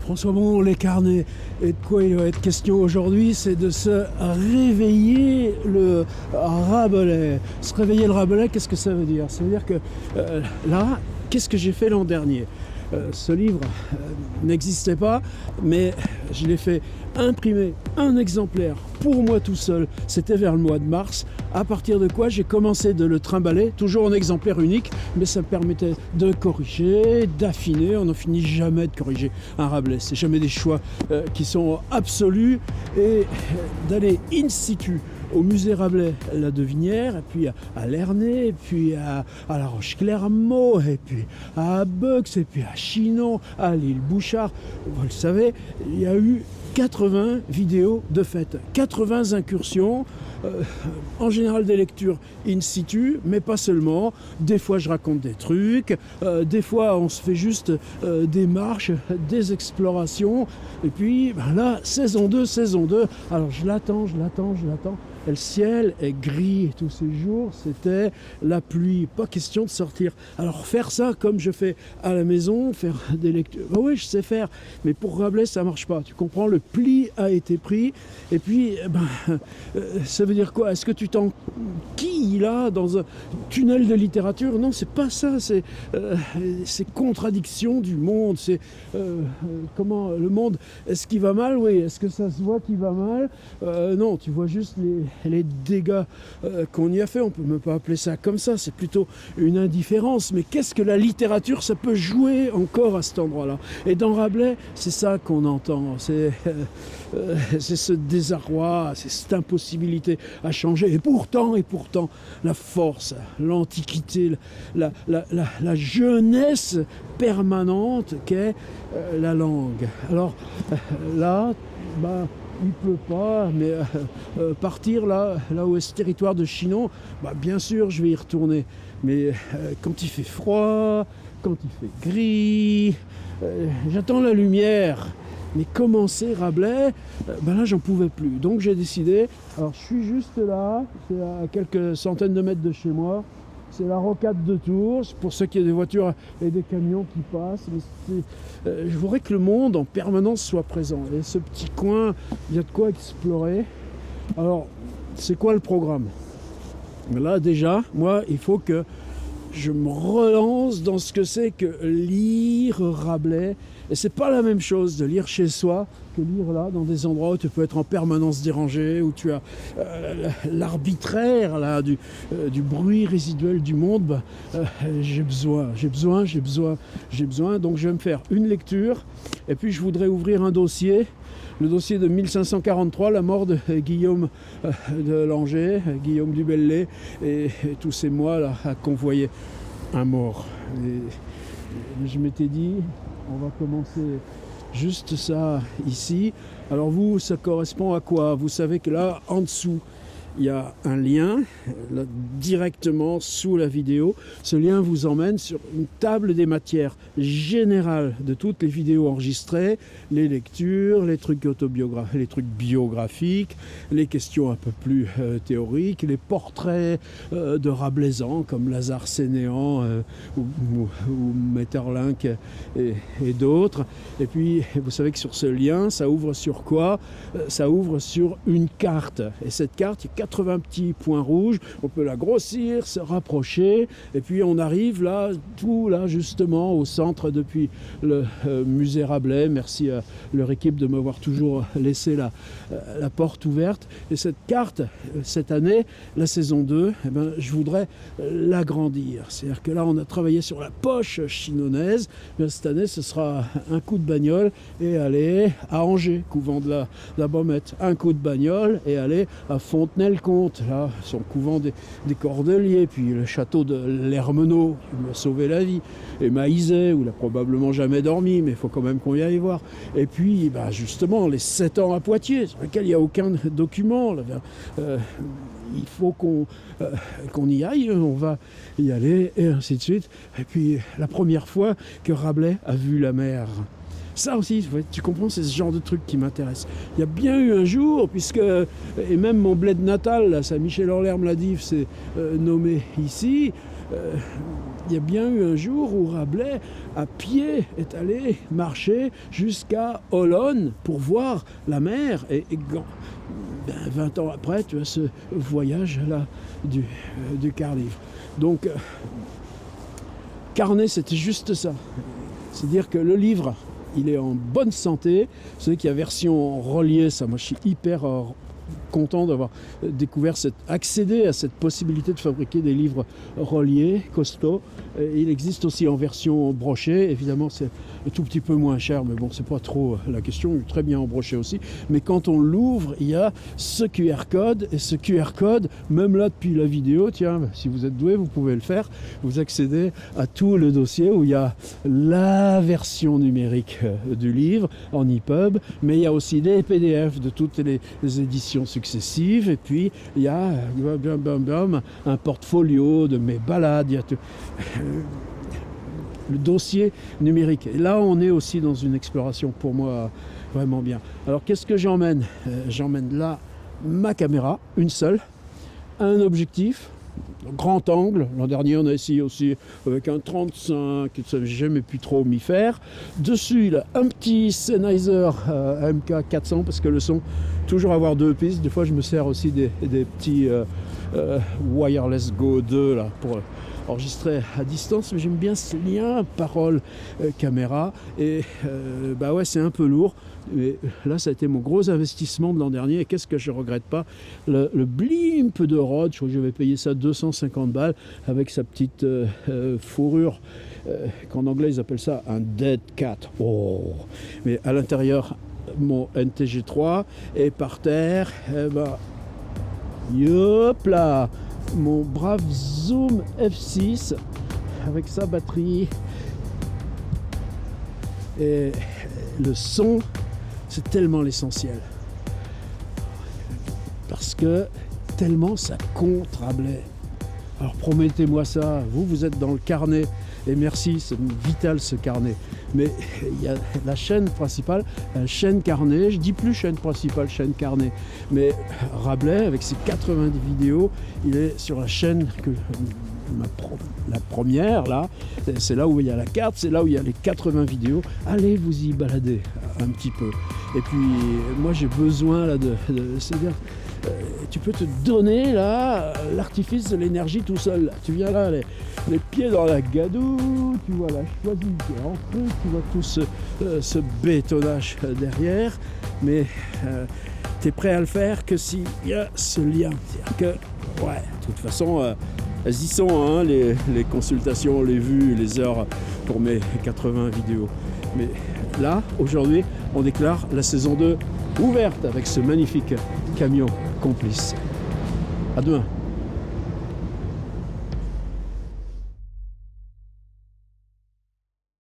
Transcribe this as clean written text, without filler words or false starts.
François Bon, les carnets. Et de quoi il va être question aujourd'hui, c'est de se réveiller le Rabelais. Se réveiller le Rabelais, qu'est-ce que ça veut dire? Ça veut dire que là, qu'est-ce que j'ai fait l'an dernier? Ce livre n'existait pas, mais je l'ai fait imprimer un exemplaire pour moi tout seul. C'était vers le mois de mars. À partir de quoi j'ai commencé de le trimballer, toujours en exemplaire unique, mais ça me permettait de corriger, d'affiner. On n'en finit jamais de corriger un Rabelais. C'est jamais des choix qui sont absolus, et d'aller in situ au musée Rabelais, la Devinière, et puis à Lernay, et puis à La Roche-Clermault, et puis à Beux, et puis à Chinon, à l'île Bouchard. Vous le savez, il y a eu 80 vidéos de fête, 80 incursions, en général des lectures in situ, mais pas seulement. Des fois je raconte des trucs, des fois on se fait juste des marches, des explorations, et puis ben là, saison 2, alors je l'attends. Et le ciel est gris, et tous ces jours, c'était la pluie. Pas question de sortir. Alors faire ça comme je fais à la maison, faire des lectures. Ben oui, je sais faire, mais pour Rabelais, ça marche pas. Tu comprends, le pli a été pris. Et puis, ça veut dire quoi? Est-ce que tu t'enquilles là dans un tunnel de littérature? Non, c'est pas ça. C'est contradiction du monde. C'est comment le monde. Est-ce qu'il va mal? Oui. Est-ce que ça se voit qu'il va mal? Non, tu vois juste les dégâts qu'on y a fait. On peut même pas appeler ça comme ça, c'est plutôt une indifférence. Mais qu'est-ce que la littérature, ça peut jouer encore à cet endroit-là? Et dans Rabelais, c'est ça qu'on entend, c'est ce désarroi, c'est cette impossibilité à changer. Et pourtant, la force, l'antiquité, la jeunesse permanente qu'est la langue. Alors là, il peut pas, mais partir là où est ce territoire de Chinon, bien sûr je vais y retourner, mais quand il fait froid, quand il fait gris, j'attends la lumière. Mais commencer Rabelais, là j'en pouvais plus, donc j'ai décidé. Alors je suis juste là, c'est à quelques centaines de mètres de chez moi. C'est la rocade de Tours, pour ceux qui ont des voitures et des camions qui passent. Je voudrais que le monde en permanence soit présent. Et ce petit coin, il y a de quoi explorer. Alors, c'est quoi le programme? Là déjà, moi, il faut que je me relance dans ce que c'est que lire Rabelais. Et c'est pas la même chose de lire chez soi que lire là, dans des endroits où tu peux être en permanence dérangé, où tu as l'arbitraire là, du bruit résiduel du monde. J'ai besoin. Donc je vais me faire une lecture, et puis je voudrais ouvrir un dossier. Le dossier de 1543, la mort de Guillaume de Langeais, Guillaume du Bellay, et tous ces mois là à convoyer un mort. Et je m'étais dit, on va commencer juste ça ici. Alors vous, ça correspond à quoi? Vous savez que là, en dessous, il y a un lien, là, directement sous la vidéo. Ce lien vous emmène sur une table des matières générales de toutes les vidéos enregistrées, les lectures, les trucs autobiographiques, les trucs biographiques, les questions un peu plus théoriques, les portraits de Rabelaisans comme Lazare Sénéan ou Maeterlinck et d'autres. Et puis, vous savez que sur ce lien, ça ouvre sur quoi? Ça ouvre sur une carte. Et cette carte, il y a 80 petits points rouges, on peut la grossir, se rapprocher, et puis on arrive là, tout là justement au centre depuis le musée Rabelais. Merci à leur équipe de m'avoir toujours laissé la porte ouverte. Et cette carte, cette année, la saison 2, je voudrais l'agrandir. C'est-à-dire que là, on a travaillé sur la poche chinonnaise, mais cette année, ce sera un coup de bagnole et aller à Angers, couvent de la Baumette, un coup de bagnole et aller à Fontenay-le-Comte, là, son couvent des Cordeliers, puis le château de l'Hermenot, qui m'a sauvé la vie, et Maïzet, où il a probablement jamais dormi, mais il faut quand même qu'on y aille voir. Et puis, justement, les 7 ans à Poitiers, sur lesquels il n'y a aucun document. Il faut qu'on y aille, on va y aller, et ainsi de suite. Et puis, la première fois que Rabelais a vu la mer. Ça aussi, tu comprends, c'est ce genre de truc qui m'intéresse. Il y a bien eu un jour, et même mon bled natal, là, Saint-Michel-en-Lerme-la-Dive, s'est nommé ici, il y a bien eu un jour où Rabelais, à pied, est allé marcher jusqu'à Olonne pour voir la mer. Et 20 ans après, tu as ce voyage-là du quart-livre. Donc, Carnet, c'était juste ça. C'est-à-dire que le livre, il est en bonne santé. Vous savez qu'il y a version reliée, ça, moi je suis hyper content d'avoir découvert accédé à cette possibilité de fabriquer des livres reliés, costauds. Et il existe aussi en version brochée, évidemment c'est un tout petit peu moins cher, mais bon c'est pas trop la question, il est très bien en broché aussi. Mais quand on l'ouvre, il y a ce QR code, et ce QR code, même là depuis la vidéo, tiens, si vous êtes doué, vous pouvez le faire, vous accédez à tout le dossier où il y a la version numérique du livre en EPUB, mais il y a aussi des PDF de toutes les éditions successives, et puis il y a un portfolio de mes balades, il y a tout, le dossier numérique. Et là on est aussi dans une exploration pour moi vraiment bien. Alors qu'est-ce que j'emmène? J'emmène là ma caméra, une seule, un objectif grand angle. L'an dernier on a essayé aussi avec un 35, j'ai jamais pu trop m'y faire. Dessus il a un petit Sennheiser MK 400 parce que le son, toujours avoir deux pistes. Des fois je me sers aussi des petits Wireless Go 2 là pour enregistrer à distance, mais j'aime bien ce lien parole caméra. Et bah ouais, c'est un peu lourd, mais là ça a été mon gros investissement de l'an dernier, et qu'est-ce que je regrette pas, le blimp de Rode. Je crois que je vais payer ça 250 balles avec sa petite fourrure qu'en anglais ils appellent ça un dead cat. Oh, mais à l'intérieur mon NTG3, et par terre yop là, mon brave Zoom F6 avec sa batterie. Et le son, c'est tellement l'essentiel, parce que tellement ça compte Rabelais. Alors promettez-moi ça, vous êtes dans le carnet, et merci, c'est vital ce carnet. Mais il y a la chaîne principale, la chaîne carnet, je dis plus chaîne principale, chaîne carnet. Mais Rabelais, avec ses 90 vidéos, il est sur la chaîne que la première, là, c'est là où il y a la carte, c'est là où il y a les 80 vidéos. Allez vous y balader un petit peu. Et puis moi j'ai besoin là c'est-à-dire, tu peux te donner là l'artifice de l'énergie tout seul. Là. Tu viens là, les pieds dans la gadoue, tu vois la choisie qui est ancrée, tu vois tout ce bétonnage derrière, mais tu es prêt à le faire que s'il y a ce lien. C'est-à-dire que, ouais, de toute façon, elles y sont, hein, les consultations, les vues, les heures pour mes 80 vidéos. Mais là, aujourd'hui, on déclare la saison 2 ouverte avec ce magnifique camion complice. À demain.